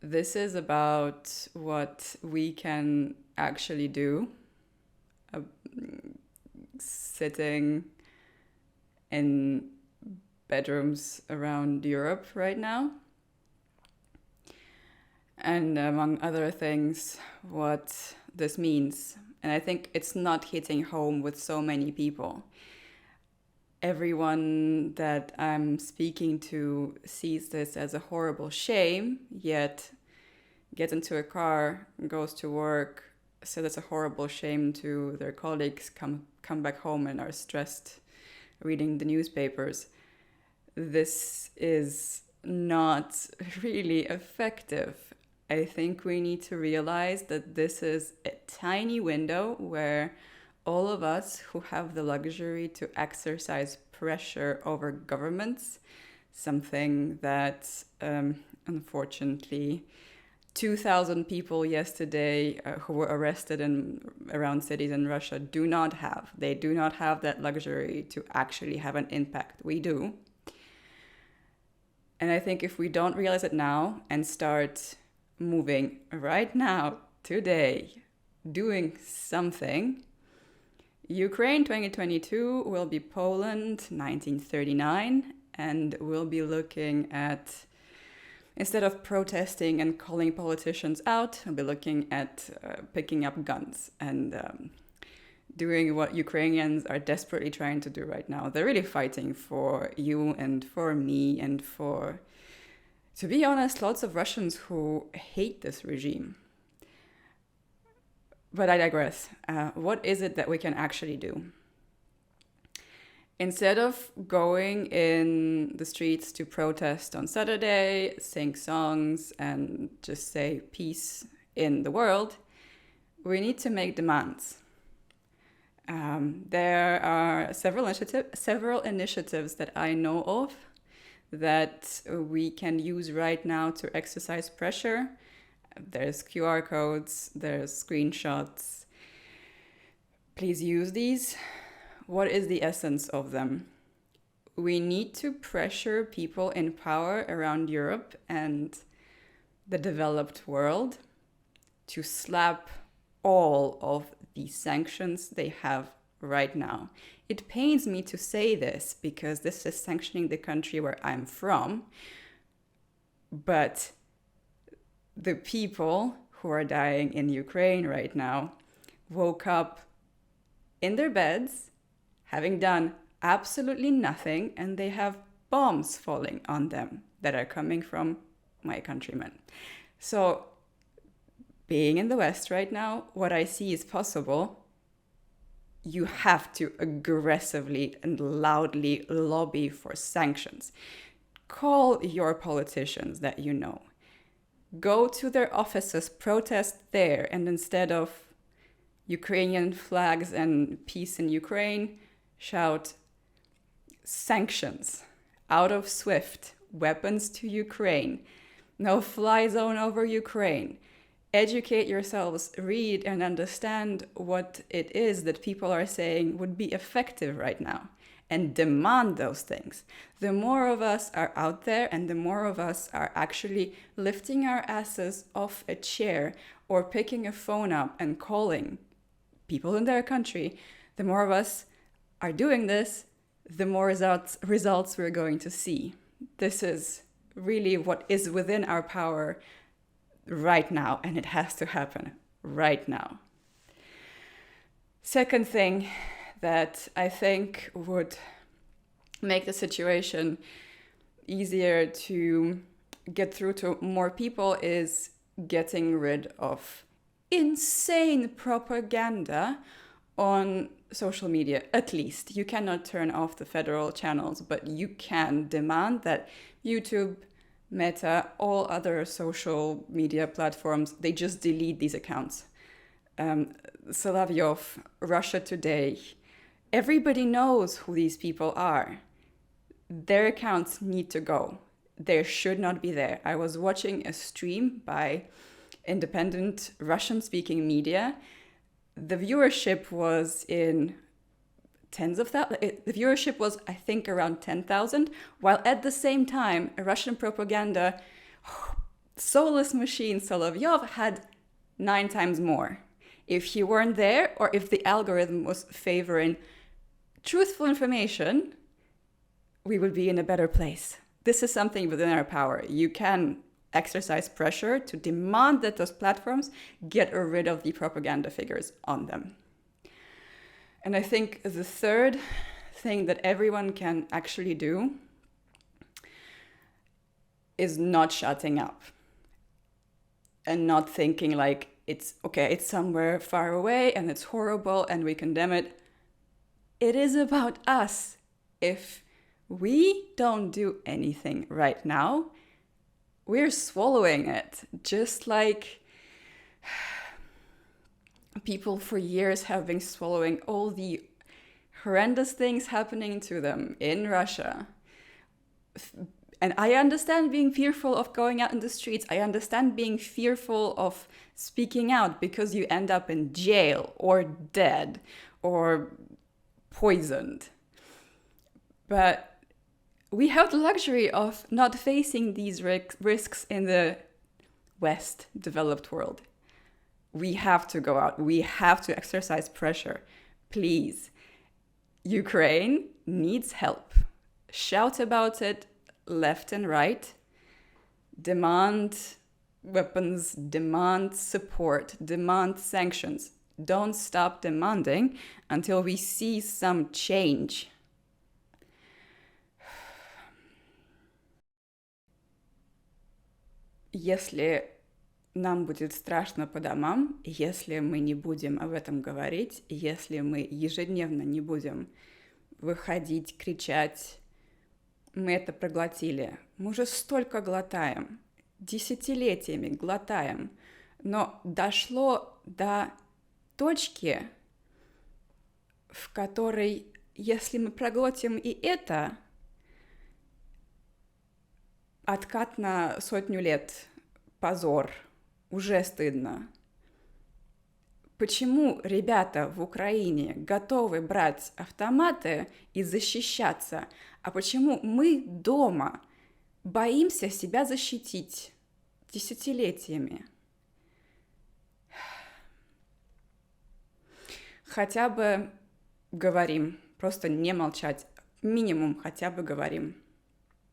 This is about what we can actually do, uh, sitting in bedrooms around Europe right now. And among other things, what this means. And I think it's not hitting home with so many people. Everyone that I'm speaking to sees this as a horrible shame, yet gets into a car, goes to work, says it's a horrible shame to their colleagues, come back home and are stressed reading the newspapers. This is not really effective. I think we need to realize that this is a tiny window where all of us who have the luxury to exercise pressure over governments, something that unfortunately 2,000 people yesterday who were arrested around cities in Russia do not have. They do not have that luxury to actually have an impact. We do. And I think if we don't realize it now and start moving right now, today, doing something, Ukraine 2022 will be Poland 1939, and we'll be looking at, instead of protesting and calling politicians out, we'll be looking at picking up guns and doing what Ukrainians are desperately trying to do right now. They're really fighting for you and for me and for, to be honest, lots of Russians who hate this regime. But I digress. What is it that we can actually do? Instead of going in the streets to protest on Saturday, sing songs, and just say peace in the world, we need to make demands. There are several initiatives that I know of that we can use right now to exercise pressure. There's QR codes, there's screenshots. Please use these. What is the essence of them? We need to pressure people in power around Europe and the developed world to slap all of the sanctions they have right now. It pains me to say this because this is sanctioning the country where I'm from, but the people who are dying in Ukraine right now woke up in their beds, having done absolutely nothing, and they have bombs falling on them that are coming from my countrymen. So, being in the West right now, what I see is possible. You have to aggressively and loudly lobby for sanctions. Call your politicians that you know. Go to their offices, protest there, and instead of Ukrainian flags and peace in Ukraine, shout sanctions out of SWIFT, weapons to Ukraine, no fly zone over Ukraine. Educate yourselves, read and understand what it is that people are saying would be effective right now, and demand those things. The more of us are out there and the more of us are actually lifting our asses off a chair or picking a phone up and calling people in their country, the more of us are doing this, the more results we're going to see. This is really what is within our power right now, and it has to happen right now. Second thing that I think would make the situation easier to get through to more people is getting rid of insane propaganda on social media. At least you cannot turn off the federal channels, but you can demand that YouTube, Meta, all other social media platforms, they just delete these accounts. Soloviev, Russia Today, everybody knows who these people are. Their accounts need to go. They should not be there. I was watching a stream by independent Russian-speaking media. The viewership was in tens of thousands. The viewership was, I think, around 10,000, while at the same time, Russian propaganda soulless machine Soloviev had 9 times more. If he weren't there, or if the algorithm was favoring truthful information, we would be in a better place. This is something within our power. You can exercise pressure to demand that those platforms get rid of the propaganda figures on them. And I think the third thing that everyone can actually do is not shutting up and not thinking like it's okay, it's somewhere far away and it's horrible and we condemn it. It is about us. If we don't do anything right now, we're swallowing it, just like people for years have been swallowing all the horrendous things happening to them in Russia. And I understand being fearful of going out in the streets. I understand being fearful of speaking out because you end up in jail or dead or poisoned. But we have the luxury of not facing these risks in the West developed world. We have to go out. We have to exercise pressure. Please. Ukraine needs help. Shout about it left and right. Demand weapons, demand support, demand sanctions. Don't stop demanding until we see some change. Если нам будет страшно по домам, если мы не будем об этом говорить, если мы ежедневно не будем выходить, кричать, мы это проглотили. Мы уже столько глотаем, десятилетиями глотаем, но дошло до точки, в которой, если мы проглотим и это, откат на 100 лет, позор, уже стыдно. Почему ребята в Украине готовы брать автоматы и защищаться, а почему мы дома боимся себя защитить десятилетиями? Хотя бы говорим, просто не молчать, минимум хотя бы говорим.